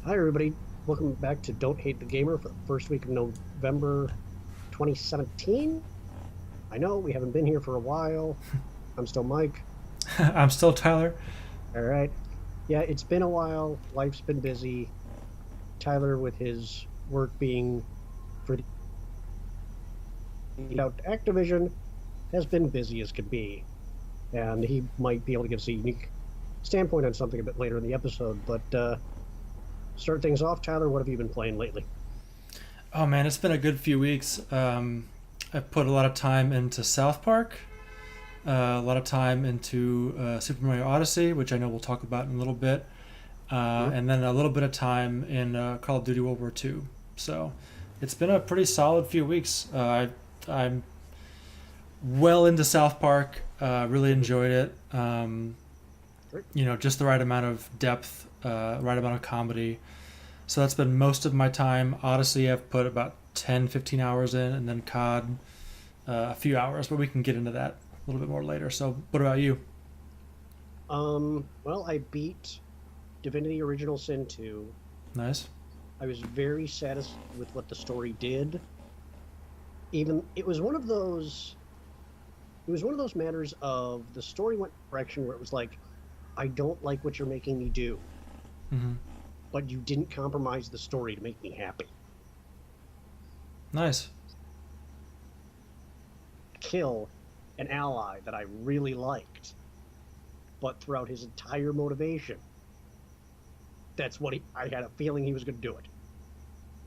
Hi, everybody. Welcome back to Don't Hate the Gamer for the first week of November 2017. I know we haven't been here for a while. I'm still Mike. I'm still Tyler. All right. Yeah, it's been a while. Life's been busy. Tyler, with his work being for the out Activision, has been busy as could be. And he might be able to give us a unique standpoint on something a bit later in the episode. But start things off, Tyler, what have you been playing lately? Oh man, it's been a good few weeks. I've put a lot of time into South Park, a lot of time into Super Mario Odyssey, which I know we'll talk about in a little bit, Hmm? and then a little bit of time in Call of Duty World War II. So it's been a pretty solid few weeks. I'm well into South Park. Really Hmm. enjoyed it. Great. Just the right amount of depth, right amount of comedy. So that's been most of my time. Odyssey, I've put about 10, 15 hours in, and then COD, a few hours, but we can get into that a little bit more later. So, what about you? Well, I beat Divinity Original Sin 2. Nice. I was very satisfied with what the story did. Even it was one of those matters of the story went direction where it was like, I don't like what you're making me do, Hmm. but you didn't compromise the story to make me happy. Nice. Kill an ally that I really liked, but throughout his entire motivation, I had a feeling he was going to do it.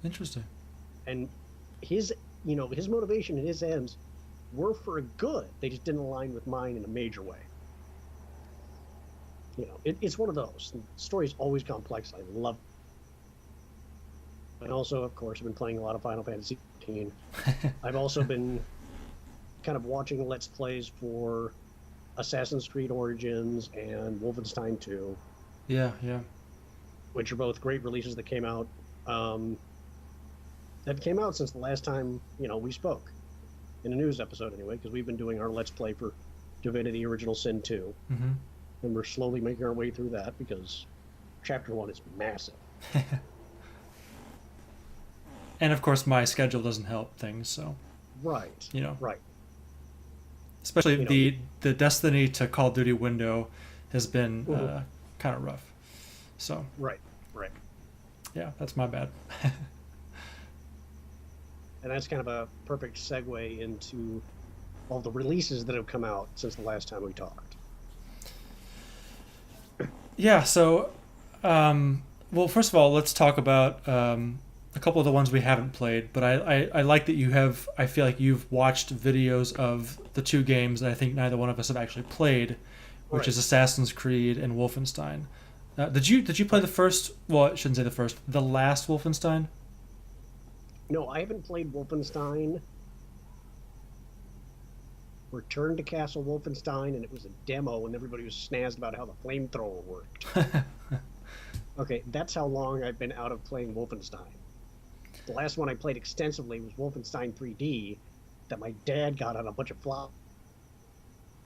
Interesting. And his, his motivation and his ends were for a good. They just didn't align with mine in a major way. It's one of those. The story's always complex. I love it. And also, of course, I've been playing a lot of Final Fantasy 15. I've also been kind of watching Let's Plays for Assassin's Creed Origins and Wolfenstein 2, Yeah, yeah. which are both great releases um, that came out since the last time, we spoke in a news episode anyway, because we've been doing our Let's Play for Divinity Original Sin 2, Hmm. and we're slowly making our way through that because Chapter 1 is massive. And of course, my schedule doesn't help things. So, Right, you know, right. especially You know, you, the Destiny to Call of Duty window has been mhm, kind of rough. So, right, right. yeah, that's my bad. And that's kind of a perfect segue into all the releases that have come out since the last time we talked. Yeah. So, well, first of all, let's talk about a couple of the ones we haven't played. But I like that you have. I feel like you've watched videos of the two games that I think neither one of us have actually played, which Right, is Assassin's Creed and Wolfenstein. Did you play right. the first? Well, I shouldn't say the first. The last Wolfenstein. No, I haven't played Wolfenstein. Return to Castle Wolfenstein, and it was a demo, and everybody was snazzed about how the flamethrower worked. Okay, that's how long I've been out of playing Wolfenstein. The last one I played extensively was Wolfenstein 3D, that my dad got on a bunch of flops.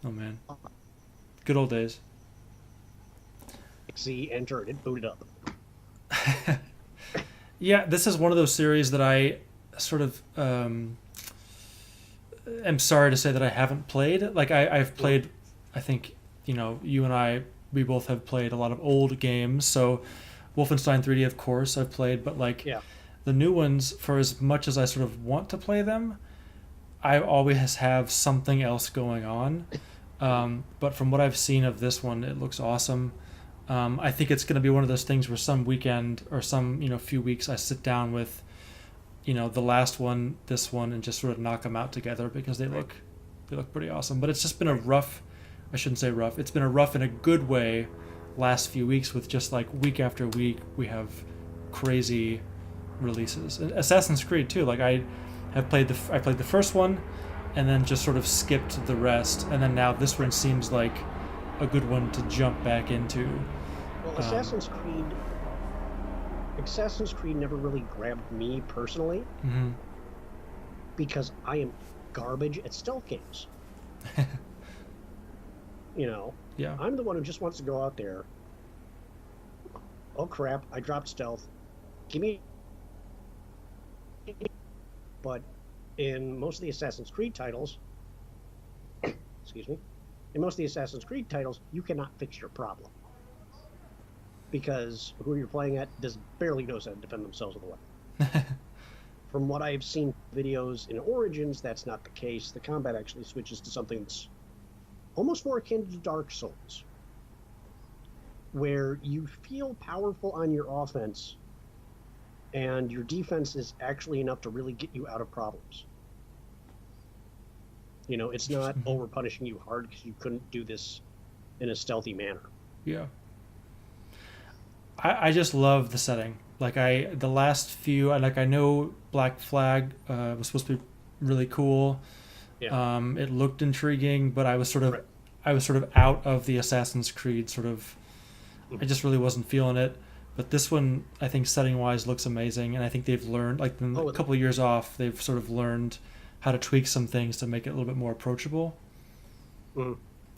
Oh man, good old days. See, enter, and it booted up. Yeah, this is one of those series that I sort of am sorry to say that I haven't played. Like I've Mhm. played, I think you and I we both have played a lot of old games. So Wolfenstein 3D, of course, I've played, but like Yeah, the new ones, for as much as I sort of want to play them, I always have something else going on. But from what I've seen of this one, it looks awesome. I think it's going to be one of those things where some weekend or some few weeks I sit down with the last one, this one, and just sort of knock them out together because right. they look pretty awesome. But it's just been a rough. I shouldn't say rough. It's been a rough in a good way last few weeks with just like week after week we have crazy releases. And Assassin's Creed too. Like I played the first one and then just sort of skipped the rest, and then now this one Right. seems like a good one to jump back into. Well, Um, Assassin's Creed never really grabbed me personally mhm. because I am garbage at stealth games. You know, Yeah. I'm the one who just wants to go out there. Oh crap, I dropped stealth. give me. But in most of the Assassin's Creed titles, excuse me, in most of the Assassin's Creed titles, you cannot fix your problem because who you're playing at does barely knows how to defend themselves with a weapon. From what I've seen videos in Origins, that's not the case. The combat actually switches to something that's almost more akin to Dark Souls, where you feel powerful on your offense, and your defense is actually enough to really get you out of problems. You know, it's not over punishing you hard because you couldn't do this in a stealthy manner. Yeah. I just love the setting. Like the last few, I know Black Flag was supposed to be really cool. Yeah. It looked intriguing, but I was sort of Right. out of the Assassin's Creed sort of. I just really wasn't feeling it. But this one, I think setting wise looks amazing, and I think they've learned, like in a couple of years off, they've sort of learned how to tweak some things to make it a little bit more approachable.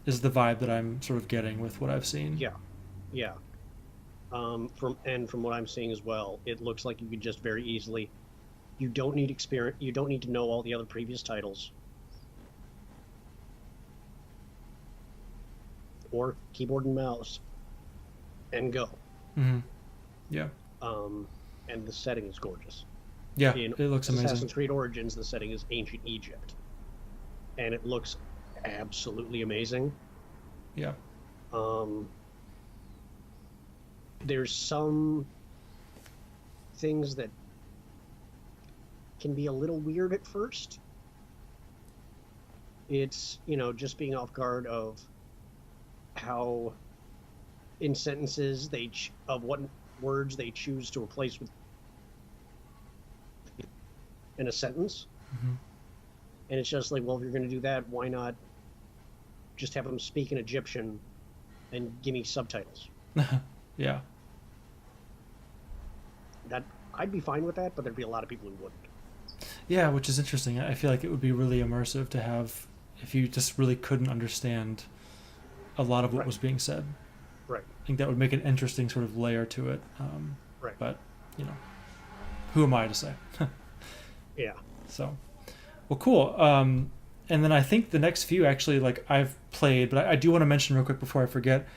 Is the vibe that I'm sort of getting with what I've seen. Yeah. From what I'm seeing as well, it looks like you could just very easily. You don't need experience. You don't need to know all the other previous titles. Or keyboard and mouse, and go. Mm-hmm. Yeah. And the setting is gorgeous. Yeah, In it looks amazing. Assassin's Creed Origins, the setting is ancient Egypt, and it looks absolutely amazing. Yeah. There's some things that can be a little weird at first. It's, just being off guard of how in sentences of what words they choose to replace with in a sentence. Mm-hmm. And it's just like, well, if you're going to do that, why not just have them speak in Egyptian and give me subtitles? Yeah. That I'd be fine with that, but there'd be a lot of people who wouldn't. Yeah, which is interesting. I feel like it would be really immersive to have if you just really couldn't understand a lot of what was being said. Right. I think that would make an interesting sort of layer to it. Right. But, who am I to say? Yeah. So, well, cool. And then I think the next few actually, like I've played, but I do want to mention real quick before I forget.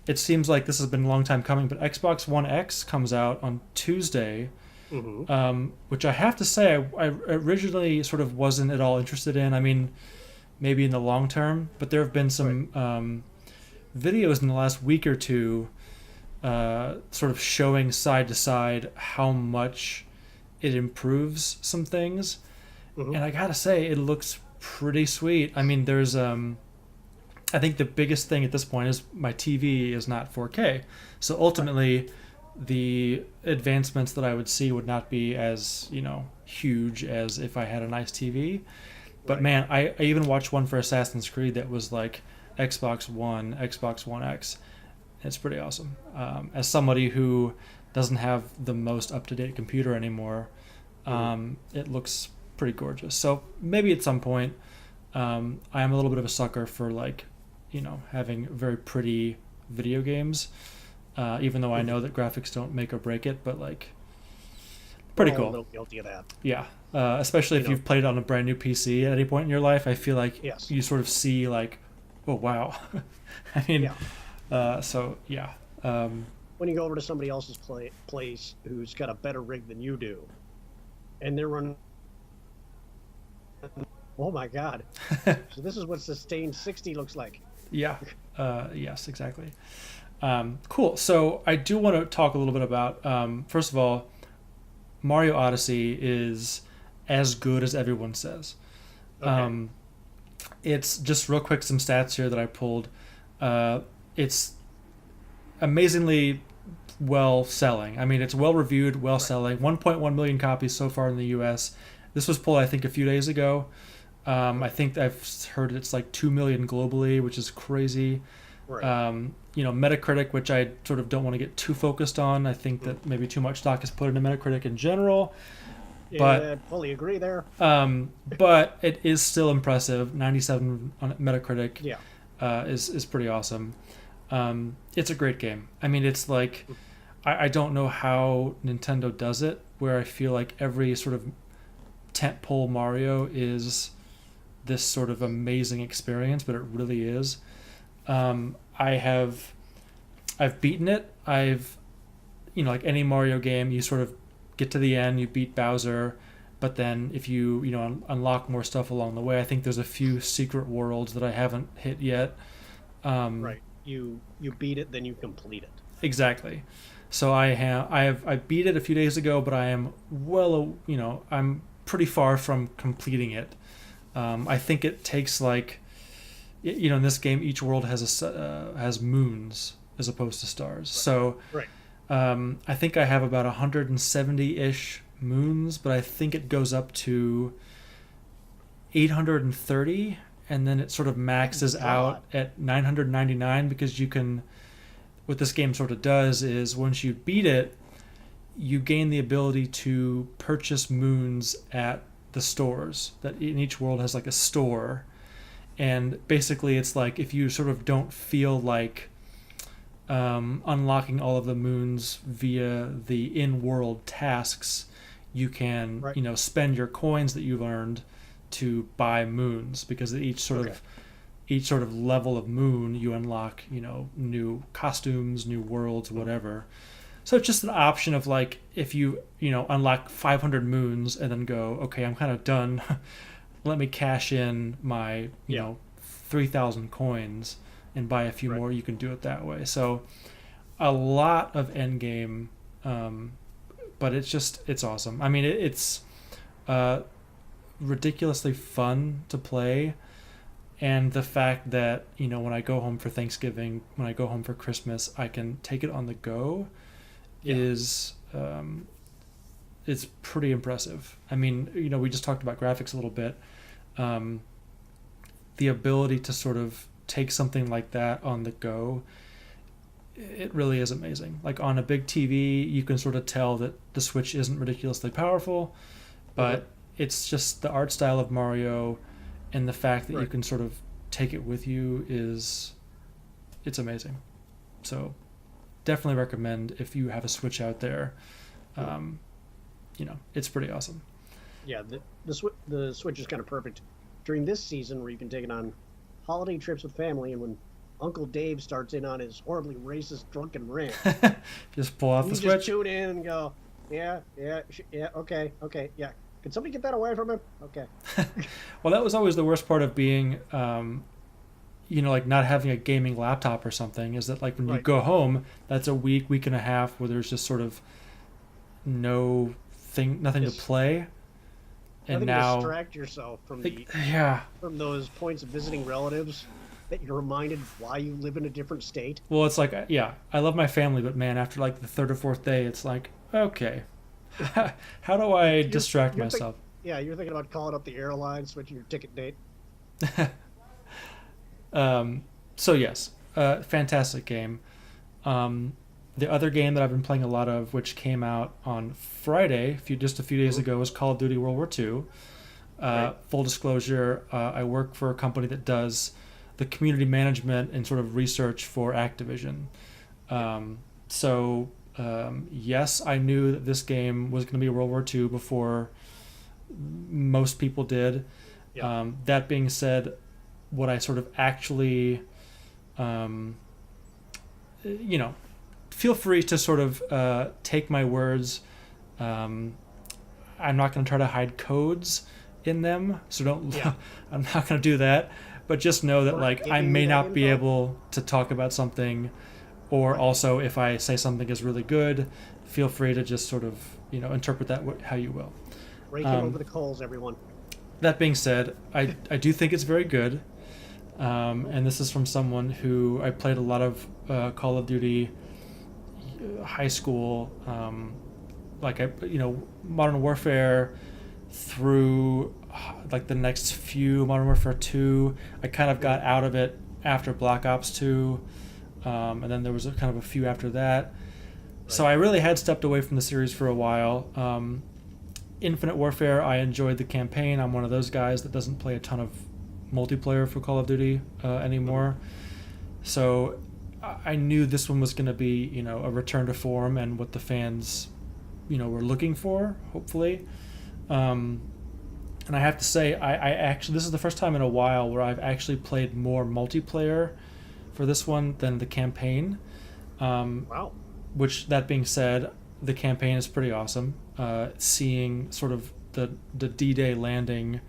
It seems like this has been a long time coming, but Xbox One X comes out on Tuesday, which I have to say I originally sort of wasn't at all interested in. I mean, maybe in the long term, but there have been some videos in the last week or two sort of showing side to side how much it improves some things. And I gotta say, it looks pretty sweet. I mean, there's I think the biggest thing at this point is my TV is not 4K. So ultimately, the advancements that I would see would not be as, huge as if I had a nice TV. But man, I even watched one for Assassin's Creed that was like Xbox One, Xbox One X. It's pretty awesome. As somebody who doesn't have the most up-to-date computer anymore, it looks pretty gorgeous. So maybe at some point, I am a little bit of a sucker for having very pretty video games, even though I know that graphics don't make or break it, but pretty cool. I'm a little guilty of that. Yeah, especially if you've played on a brand new PC at any point in your life. I feel like you sort of see oh wow. I mean, so yeah. When you go over to somebody else's place who's got a better rig than you do, and they're running, oh my god! So this is what sustained 60 looks like. Yeah. Yes, exactly. Cool. So I do want to talk a little bit about, first of all, Mario Odyssey is as good as everyone says. Okay. It's just real quick, some stats here that I pulled. It's amazingly well selling. I mean, it's well reviewed, well selling. 1.1 million copies so far in the US. This was pulled, I think, a few days ago. I think I've heard it's 2 million globally, which is crazy. Right. Metacritic, which I sort of don't want to get too focused on. I think that maybe too much stock is put into Metacritic in general. But I fully agree there. But it is still impressive. 97 on Metacritic. Yeah. Is pretty awesome. It's a great game. I mean, it's I I don't know how Nintendo does it, where I feel like every sort of tentpole Mario is this sort of amazing experience, but it really is. I've beaten it. Like any Mario game, you sort of get to the end, you beat Bowser, but then if you unlock more stuff along the way, I think there's a few secret worlds that I haven't hit yet. Right. You beat it, then you complete it. Exactly. So I beat it a few days ago, but I am I'm pretty far from completing it. I think it takes in this game each world has moons as opposed to stars. Right. So right. I think I have about 170-ish moons, but I think it goes up to 830, and then it sort of maxes out at 999 because you can. What this game sort of does is once you beat it, you gain the ability to purchase moons at the stores. That in each world has like a store, and basically it's like if you sort of don't feel like unlocking all of the moons via the in-world tasks, you can spend your coins that you've earned to buy moons, because each sort of level of moon you unlock new costumes, new worlds, whatever. So it's just an option of like if you unlock 500 moons and then go, okay, I'm kind of done, let me cash in my 3,000 coins and buy a few more. You can do it that way. So a lot of end game, but it's awesome. I mean, it's ridiculously fun to play, and the fact that when I go home for Thanksgiving, when I go home for Christmas, I can take it on the go is it's pretty impressive. I mean, we just talked about graphics a little bit. The ability to sort of take something like that on the go, it really is amazing. Like on a big TV, you can sort of tell that the Switch isn't ridiculously powerful, but it's just the art style of Mario, and the fact that you can sort of take it with you it's amazing. So definitely recommend if you have a Switch out there. It's pretty awesome. Yeah, the Switch is kind of perfect during this season where you can take it on holiday trips with family, and when Uncle Dave starts in on his horribly racist drunken rant, just pull off the Switch. Just tune in and go, yeah, okay, yeah. Can somebody get that away from him? Okay. Well, that was always the worst part of being, like not having a gaming laptop or something, is that like when you go home, that's a week and a half where there's just sort of nothing to play. And now to distract yourself from from those points of visiting relatives, that you're reminded why you live in a different state. Well, it's like, I love my family, but man, after like the third or fourth day, it's like, okay, how do I distract myself? You're thinking about calling up the airline, switching your ticket date. So yes, fantastic game. The other game that I've been playing a lot of, which came out on Friday, just a few days ago, was Call of Duty World War II. Full disclosure, I work for a company that does the community management and sort of research for Activision. Yes, I knew that this game was going to be World War II before most people did. That being said, what I sort of actually, feel free to sort of take my words. I'm not going to try to hide codes in them, so don't. I'm not going to do that. But just know that I may not be able to talk about something, or also if I say something is really good, feel free to just sort of interpret that how you will. Rake him over the coals, everyone. That being said, I do think it's very good, and this is from someone who I played a lot of Call of Duty high school, Modern Warfare through like the next few Modern Warfare 2. I kind of got out of it after Black Ops 2, and then there was kind of a few after that. So I really had stepped away from the series for a while. Infinite Warfare, I enjoyed the campaign. I'm one of those guys that doesn't play a ton of multiplayer for Call of Duty anymore. So I knew this one was going to be, a return to form and what the fans, were looking for, hopefully. Um, and I have to say, I actually, this is the first time in a while where I've actually played more multiplayer for this one than the campaign. Wow. Which, that being said, the campaign is pretty awesome. Seeing sort of the D-Day landing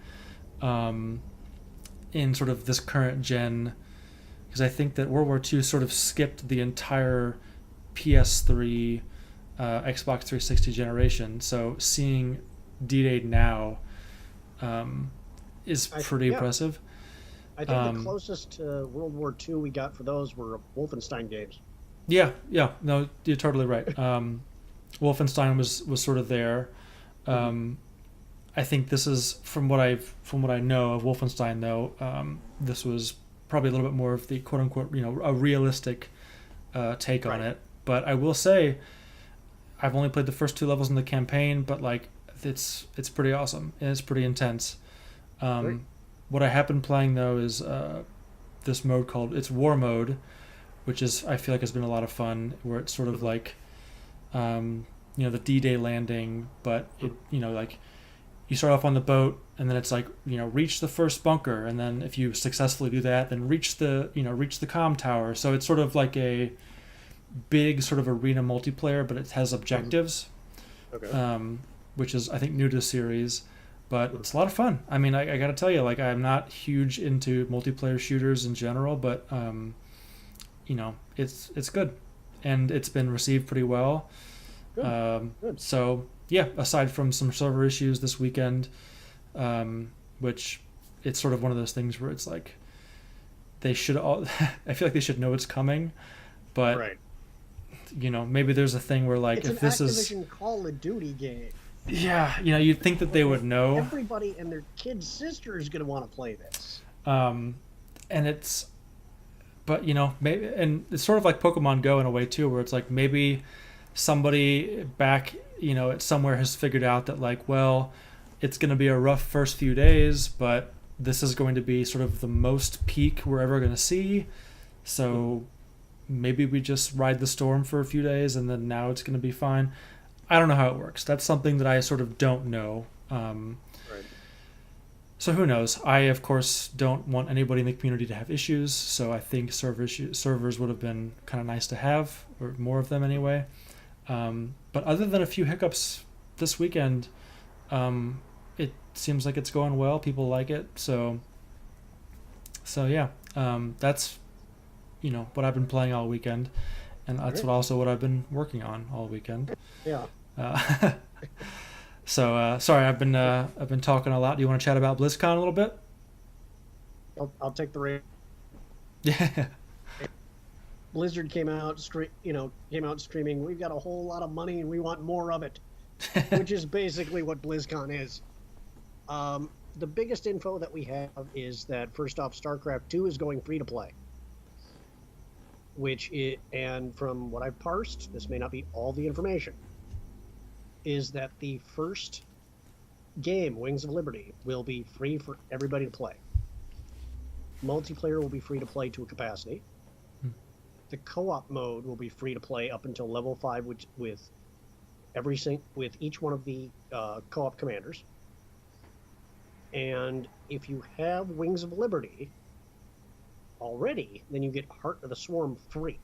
in sort of this current gen, because I think that World War II sort of skipped the entire PS3, Xbox 360 generation. So seeing D-Day now is pretty impressive. I think the closest to World War II we got for those were Wolfenstein games. Yeah, no, you're totally right. Wolfenstein was sort of there. I think this is from what I know of Wolfenstein, though. This was probably a little bit more of the quote unquote, a realistic take on it. But I will say, I've only played the first 2 levels in the campaign, but like it's pretty awesome and it's pretty intense. What I have been playing though is this mode called War Mode, which is, I feel like, has been a lot of fun, where it's sort of like the D-Day landing, but it like you start off on the boat and then it's like reach the first bunker, and then if you successfully do that, then reach the comm tower. So it's sort of like a big sort of arena multiplayer, but it has objectives. Okay. Which is, I think, new to the series, but it's a lot of fun. I mean, I gotta tell you, like, I'm not huge into multiplayer shooters in general, but it's good, and it's been received pretty well. Good. So yeah, aside from some server issues this weekend, which it's sort of one of those things where it's like they should all I feel like they should know it's coming, but maybe there's a thing where like it's if an this Activision Call of Duty game. Yeah, you'd think that they would know. Everybody and their kid's sister is going to want to play this. And it's, but maybe, and it's sort of like Pokemon Go in a way too, where it's like maybe somebody back, at somewhere has figured out that like, well, it's going to be a rough first few days, but this is going to be sort of the most peak we're ever going to see. So maybe we just ride the storm for a few days and then now it's going to be fine. I don't know how it works. That's something that I sort of don't know. So who knows? I, of course, don't want anybody in the community to have issues, so I think servers would have been kind of nice to have, or more of them anyway. But other than a few hiccups this weekend, it seems like it's going well. People like it. So yeah, that's, what I've been playing all weekend. And that's what I've been working on all weekend. Yeah. So sorry, I've been talking a lot. Do you want to chat about BlizzCon a little bit? I'll take the rate. Yeah. Blizzard came out screaming, "We've got a whole lot of money and we want more of it," which is basically what BlizzCon is. The biggest info that we have is that first off, StarCraft 2 is going free to play. And from what I've parsed, this may not be all the information, is that the first game, Wings of Liberty, will be free for everybody to play. Multiplayer will be free to play to a capacity. The co-op mode will be free to play up until level 5, with each one of the co-op commanders. And if you have Wings of Liberty already, then you get Heart of the Swarm free.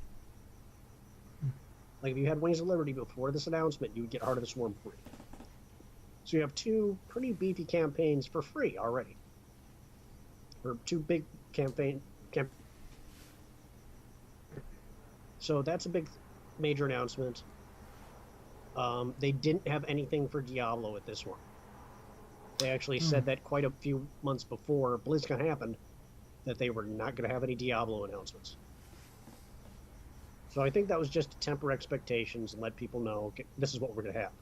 Like if you had Wings of Liberty before this announcement, you would get Heart of the Swarm free. So you have 2 pretty beefy campaigns for free already. Or 2 big campaign. So that's a big major announcement. They didn't have anything for Diablo at this one. They actually said that quite a few months before BlizzCon happened, that they were not going to have any Diablo announcements. So I think that was just to temper expectations and let people know, okay, this is what we're going to have.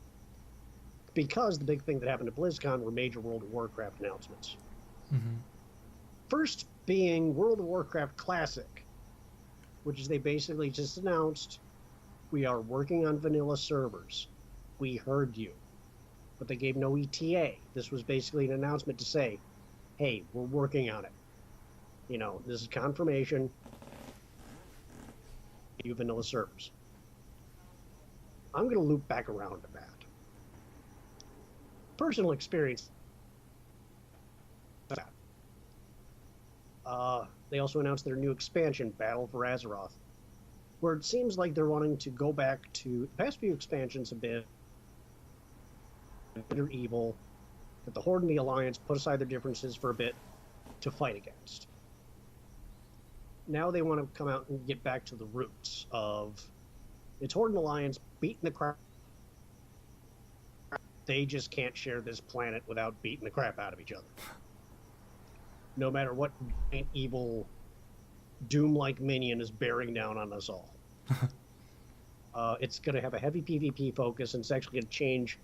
Because the big thing that happened at BlizzCon were major World of Warcraft announcements. Mm-hmm. First being World of Warcraft Classic, which is they basically just announced, we are working on vanilla servers. We heard you. But they gave no ETA. This was basically an announcement to say, hey, we're working on it. This is confirmation. new vanilla servers. I'm going to loop back around to that. Personal experience. They also announced their new expansion, Battle for Azeroth, where it seems like they're wanting to go back to the past few expansions a bit. Good or evil, that the Horde and the Alliance put aside their differences for a bit to fight against. Now they want to come out and get back to the roots of it's Horde and Alliance beating the crap. They just can't share this planet without beating the crap out of each other. No matter what evil Doom-like minion is bearing down on us all. It's going to have a heavy PvP focus, and it's actually going to change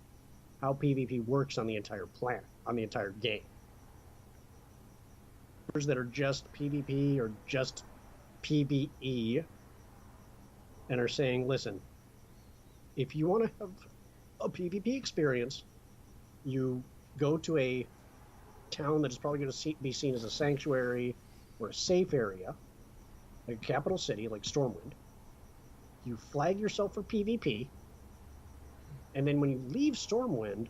how PvP works on the entire planet, on the entire game. That are just PvP or just PvE and are saying, listen, if you want to have a PvP experience, you go to a town that is probably going to be seen as a sanctuary or a safe area, like a capital city like Stormwind. You flag yourself for PvP, and then when you leave Stormwind,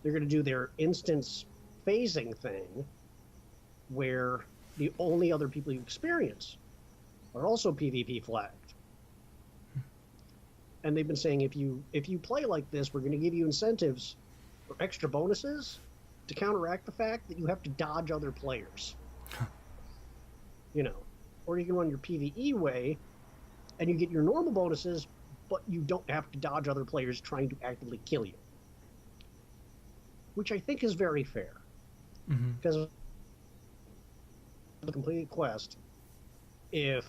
they're going to do their instance phasing thing, where the only other people you experience are also PvP flagged. And they've been saying if you play like this, we're going to give you incentives or extra bonuses to counteract the fact that you have to dodge other players. You know, or you can run your PvE way and you get your normal bonuses, but you don't have to dodge other players trying to actively kill you. Which I think is very fair. Because the completed quest, if,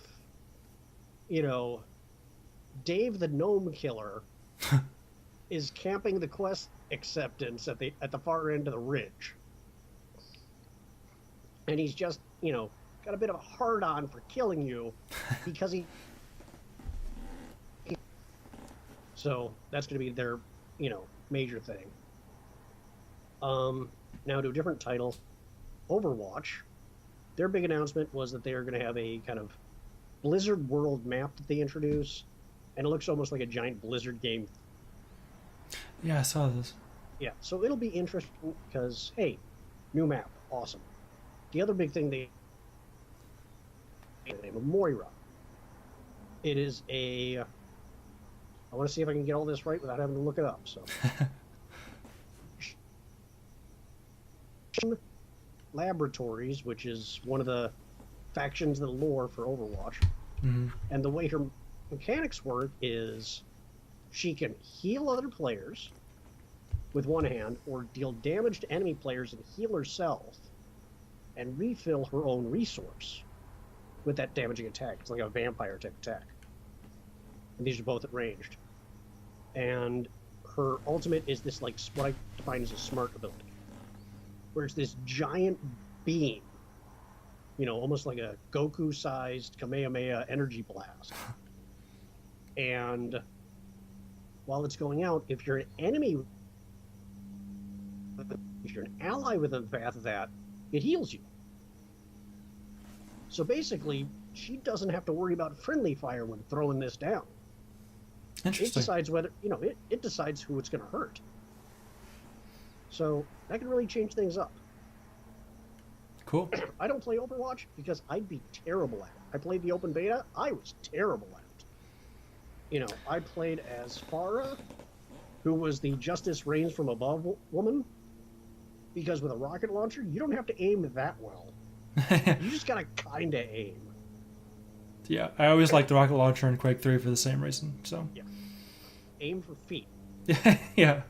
you know, Dave the Gnome Killer is camping the quest acceptance at the far end of the ridge, and he's just, you know, got a bit of a hard-on for killing you because he... So that's going to be their, you know, major thing. Now to a different title, Overwatch. Their big announcement was that they are going to have a kind of Blizzard world map that they introduce, and it looks almost like a giant Blizzard game. Yeah, I saw this. Yeah, so it'll be interesting because, hey, new map, awesome. The other big thing the name of Moira. It is a... I want to see if I can get all this right without having to look it up, so... Laboratories, which is one of the factions of the lore for Overwatch. And the way her mechanics work is she can heal other players with one hand or deal damage to enemy players and heal herself and refill her own resource with that damaging attack. It's like a vampire type attack. And these are both at ranged. And her ultimate is this, like, what I define as a smart ability, where it's this giant beam, you know, almost like a Goku-sized Kamehameha energy blast. And while it's going out, if you're an enemy, if you're an ally within the path of that, it heals you. So basically, she doesn't have to worry about friendly fire when throwing this down. Interesting. It decides whether, you know, it decides who it's going to hurt. So that can really change things up. Cool. I don't play Overwatch because I'd be terrible at it. I played the open beta. I was terrible at it. You know, I played as Pharah, who was the Justice Reigns from Above woman, because with a rocket launcher, you don't have to aim that well. You just gotta kind of aim. Yeah, I always liked the rocket launcher in Quake 3 for the same reason, so... Yeah. Aim for feet. Yeah.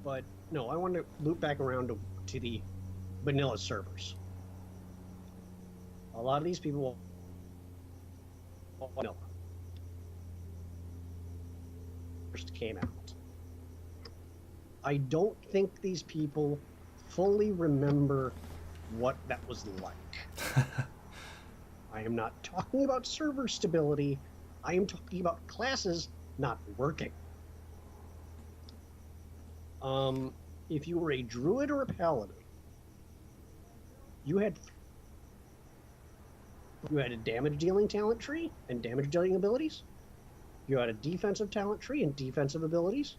But, no, I want to loop back around to the vanilla servers. A lot of these people will vanilla. First came out. I don't think these people fully remember what that was like. I am not talking about server stability. I am talking about classes not working. If you were a druid or a paladin, you had You had a damage dealing talent tree and damage dealing abilities. You had a defensive talent tree and defensive abilities.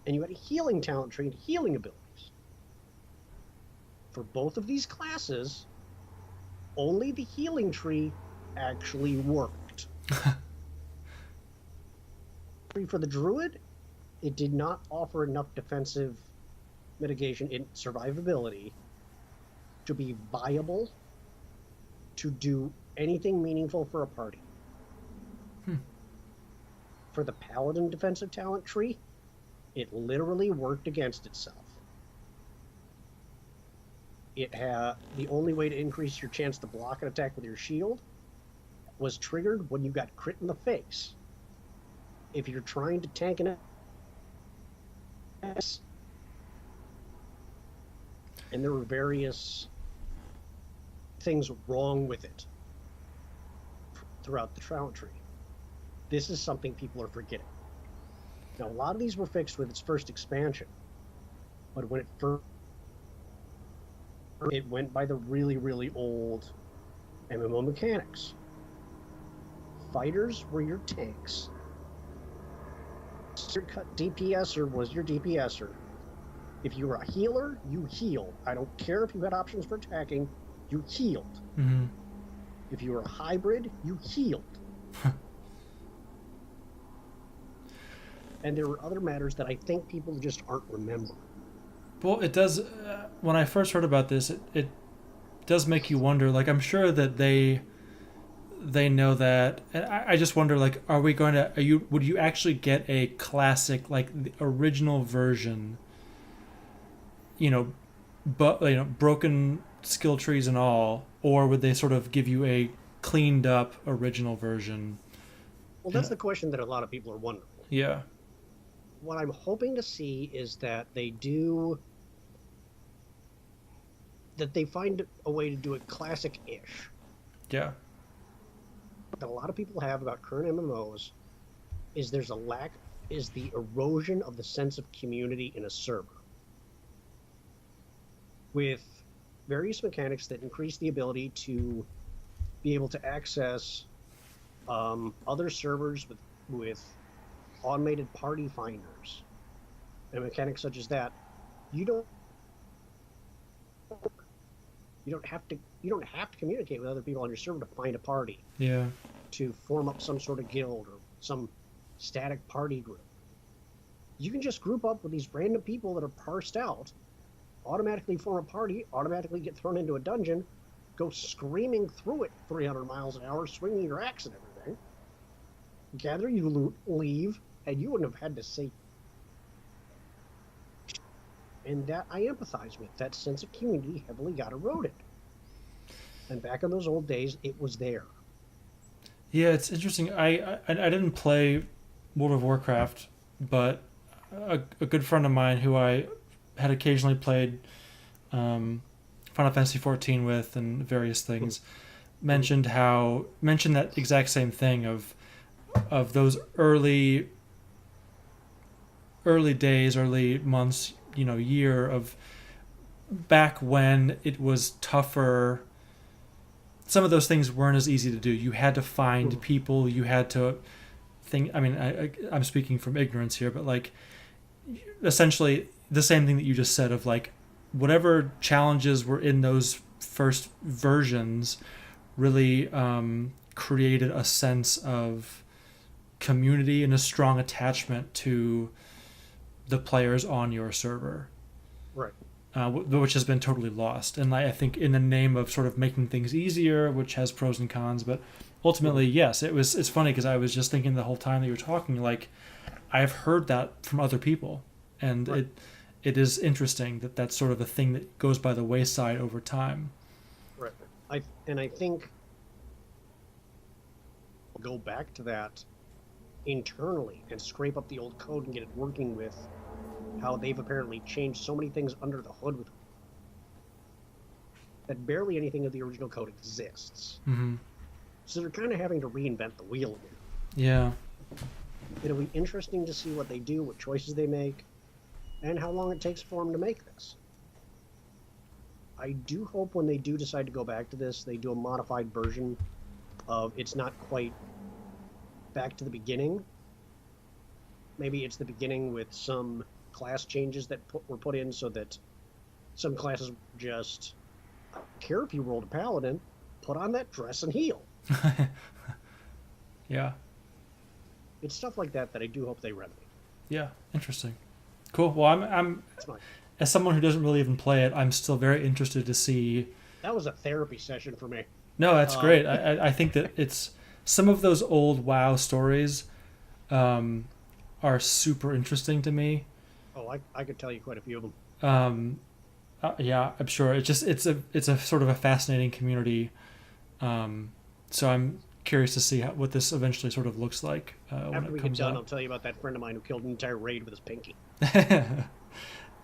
And you had a healing talent tree and healing abilities. For both of these classes, only the healing tree actually worked. For the druid, it did not offer enough defensive mitigation in survivability to be viable to do anything meaningful for a party. For the paladin defensive talent tree, it literally worked against itself. It had the only way to increase your chance to block an attack with your shield was triggered when you got crit in the face. If you're trying to tank an S, and there were various things wrong with it throughout the talent tree. This is something people are forgetting. Now, a lot of these were fixed with its first expansion, but when it went by the really, really old MMO mechanics. Fighters were your tanks. Your DPSer was your DPSer. If you were a healer, you healed. I don't care if you had options for attacking, you healed. Mm-hmm. If you were a hybrid, you healed. And there were other matters that I think people just aren't remembering. Well, it does. When I first heard about this, it does make you wonder. Like, I'm sure that they know that. And I just wonder, like, are we going to? Would you actually get a classic, like the original version? But broken skill trees and all, or would they sort of give you a cleaned up original version? Well, that's the question that a lot of people are wondering. Yeah. What I'm hoping to see is that they find a way to do it classic-ish. Yeah. That a lot of people have about current MMOs is the erosion of the sense of community in a server. With various mechanics that increase the ability to be able to access other servers with automated party finders and mechanics such as that, you don't have to communicate with other people on your server to find a party. Yeah. To form up some sort of guild or some static party group. You can just group up with these random people that are parsed out, automatically form a party, automatically get thrown into a dungeon, go screaming through it 300 miles an hour, swinging your axe and everything, gather you loot, leave, and you wouldn't have had to say. And that I empathize with. That sense of community heavily got eroded. And back in those old days, it was there. Yeah, it's interesting. I didn't play World of Warcraft, but a good friend of mine who I had occasionally played Final Fantasy XIV with and various things mentioned that exact same thing of those early days, early months, year of back when it was tougher. Some of those things weren't as easy to do. You had to find people. You had to think. I mean, I'm speaking from ignorance here, but like, essentially the same thing that you just said of like, whatever challenges were in those first versions, really created a sense of community and a strong attachment to the players on your server. Right. Which has been totally lost. And I think in the name of sort of making things easier, which has pros and cons, but ultimately, yes, it's funny because I was just thinking the whole time that you were talking, like, I've heard that from other people, and right. It is interesting that that's sort of a thing that goes by the wayside over time. Right. I think we'll go back to that internally and scrape up the old code and get it working with how they've apparently changed so many things under the hood with that barely anything of the original code exists. Mm-hmm. So they're kind of having to reinvent the wheel again. Yeah. It'll be interesting to see what they do, what choices they make, and how long it takes for them to make this. I do hope when they do decide to go back to this, they do a modified version of it's not quite back to the beginning. Maybe it's the beginning with some class changes that were put in so that some classes just, I don't care if you rolled a paladin, put on that dress and heal. Yeah. It's stuff like that that I do hope they remedy. Yeah. Interesting. Cool. Well, I'm That's my, as someone who doesn't really even play it, I'm still very interested to see. that was a therapy session for me. No, that's great. I think that it's some of those old WoW stories are super interesting to me. Oh, I could tell you quite a few of them. Yeah, I'm sure. It's a sort of a fascinating community. So I'm curious to see what this eventually sort of looks like when After it we get comes done, out. I'll tell you about that friend of mine who killed an entire raid with his pinky.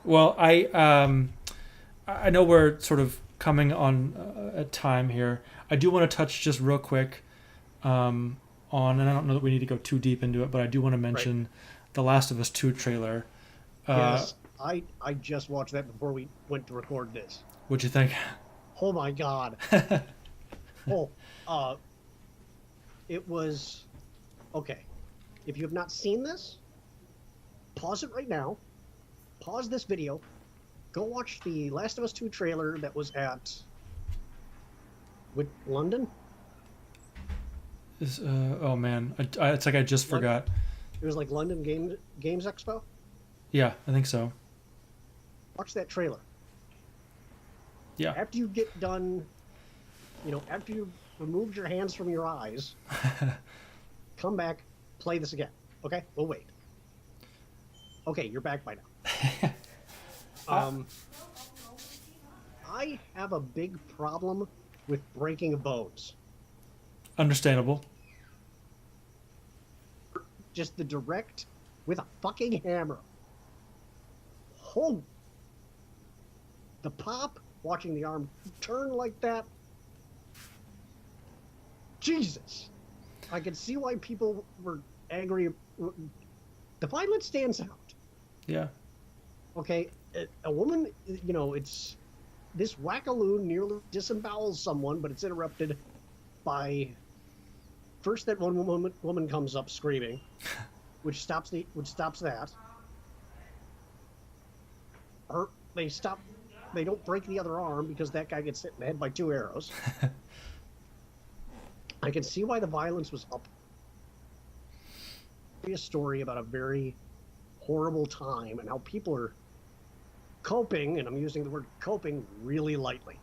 Well, I know we're sort of coming on a time here. I do want to touch just real quick on, and I don't know that we need to go too deep into it, but I do want to mention the Last of Us 2 trailer. Yes, I just watched that before we went to record this. What'd you think? Oh my god. Oh, it was okay. If you have not seen this, pause it right now. Pause this video. Go watch the Last of Us 2 trailer that was at London. Oh man, it's like I just forgot. It was like London Games Expo. Yeah, I think so. Watch that trailer. Yeah. After you get done, after you've removed your hands from your eyes, come back, play this again. Okay? We'll wait. Okay, you're back by now. I have a big problem with breaking of bones. Understandable. Just the direct with a fucking hammer. Oh, the pop, watching the arm turn like that. Jesus. I can see why people were angry. The violence stands out. Yeah. Okay, a woman, it's this wackaloon nearly disembowels someone, but it's interrupted by first that one woman comes up screaming, which stops that. They don't break the other arm because that guy gets hit in the head by 2 arrows. I can see why the violence was up. A story about a very horrible time and how people are coping, and I'm using the word coping really lightly.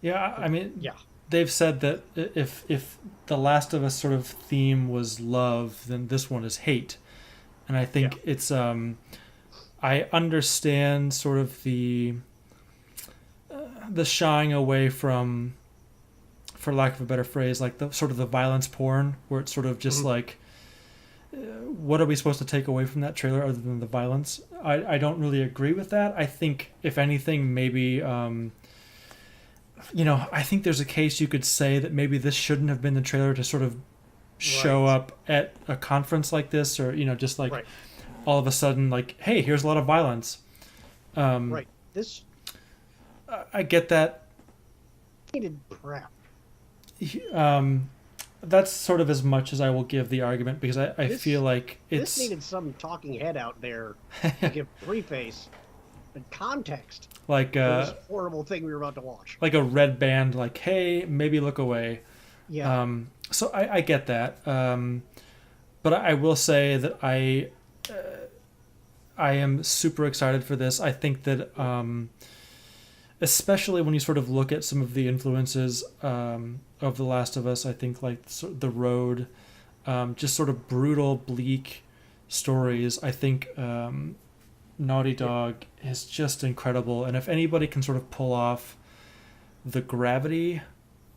Yeah, I mean, Yeah. they've said that if the Last of Us sort of theme was love, then this one is hate, and I think it's I understand sort of the shying away from, for lack of a better phrase, like the sort of the violence porn, where it's sort of just like, what are we supposed to take away from that trailer other than the violence? I don't really agree with that. I think, if anything, maybe, I think there's a case you could say that maybe this shouldn't have been the trailer to sort of show up at a conference like this, or, just like all of a sudden, like, hey, here's a lot of violence. Right. This I get that. needed prep. That's sort of as much as I will give the argument, because I feel like this needed some talking head out there to give preface and context like for this horrible thing we were about to watch. like a red band, like, hey, maybe look away. Yeah. So I get that. But I will say that I am super excited for this. I think that especially when you sort of look at some of the influences of The Last of Us, I think like The Road, just sort of brutal, bleak stories. I think Naughty Dog is just incredible. And if anybody can sort of pull off the gravity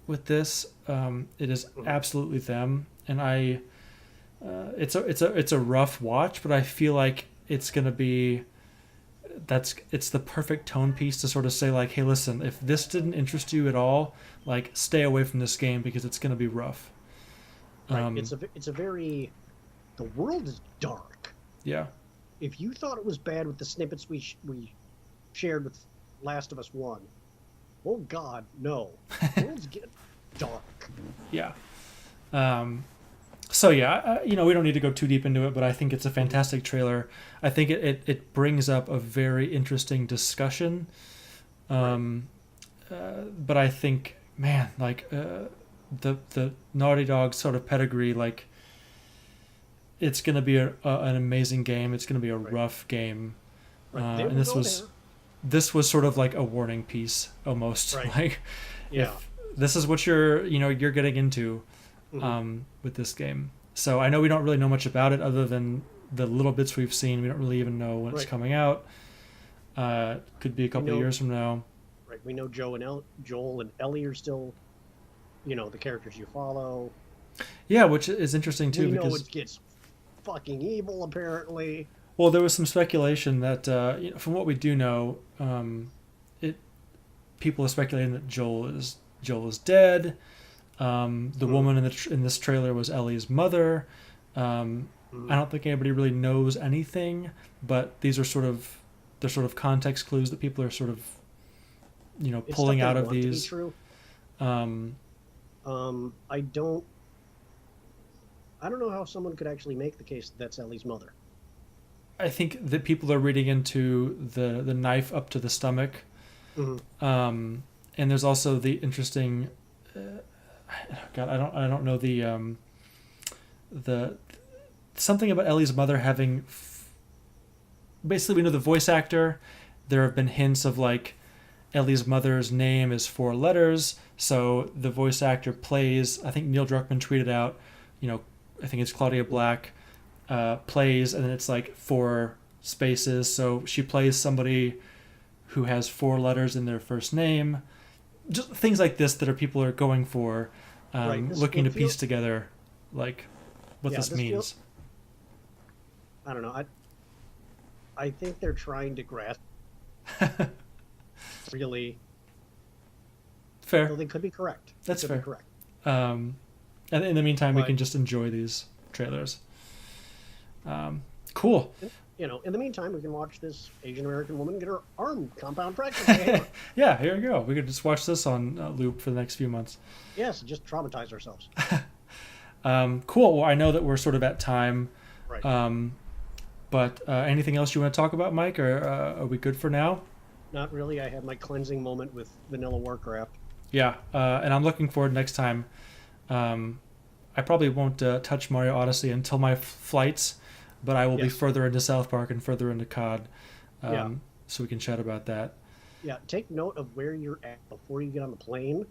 with this, it is absolutely them. And it's a rough watch, but I feel like it's going to be, it's the perfect tone piece to sort of say, like, hey, listen, if this didn't interest you at all, like, stay away from this game because it's going to be rough. Right. It's a very, the world is dark. Yeah. If you thought it was bad with the snippets we shared with Last of Us 1. Oh God, no. Worlds get dark. Yeah. So yeah, we don't need to go too deep into it, but I think it's a fantastic trailer. I think it brings up a very interesting discussion. But I think, man, like the Naughty Dog sort of pedigree, like it's going to be an amazing game. It's going to be a rough game. Right. And this was sort of like a warning piece almost. Right. Like, Yeah. if this is what you're getting into with this game. So I know we don't really know much about it other than the little bits we've seen. We don't really even know when it's coming out. Could be a couple of years from now. Right. We know Joel and Ellie are still, the characters you follow. Yeah, which is interesting too, We know because it gets fucking evil apparently. well, there was some speculation that from what we do know, people are speculating that Joel is dead. The woman in this trailer was Ellie's mother. I don't think anybody really knows anything, but these are sort of context clues that people are sort of It's pulling stuff out they of want to be these. true. I don't know how someone could actually make the case that that's Ellie's mother. I think that people are reading into the knife up to the stomach. And there's also the interesting God, I don't know the something about Ellie's mother having basically, we know the voice actor. There have been hints of like Ellie's mother's name is 4 letters, so the voice actor plays, I think Neil Druckmann tweeted out, I think it's Claudia Black, plays, and then it's like 4 spaces, so she plays somebody who has 4 letters in their first name. Just things like this that people are going for, looking to piece together like what this means. I don't know. I think they're trying to grasp really fair. Well, they could be correct. That's fair. fair. Be correct. And in the meantime, we can just enjoy these trailers. Cool. In the meantime, we can watch this Asian American woman get her arm compound fractured. Yeah, here we go. We could just watch this on loop for the next few months. Yes, just traumatize ourselves. Cool. Well, I know that we're sort of at time. Right. But anything else you want to talk about, Mike, or are we good for now? Not really. I had my cleansing moment with vanilla Warcraft. Yeah, and I'm looking forward next time. I probably won't touch Mario Odyssey until my flights, but I will be further into South Park and further into COD, so we can chat about that. Yeah, take note of where you're at before you get on the plane,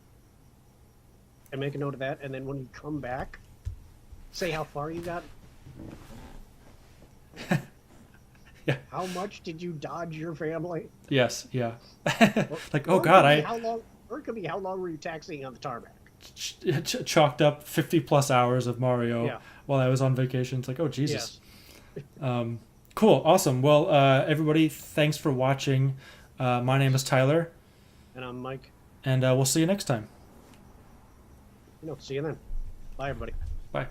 and make a note of that, and then when you come back, say how far you got. Yeah. How much did you dodge your family? Yes, yeah. Like, Or oh God, or it could be how long were you taxiing on the tarmac? Chalked up 50 plus hours of Mario while I was on vacation. It's like, oh Jesus. Yes. Cool, awesome. Well, everybody, thanks for watching. My name is Tyler. And I'm Mike. And we'll see you next time. See you then. Bye, everybody. Bye.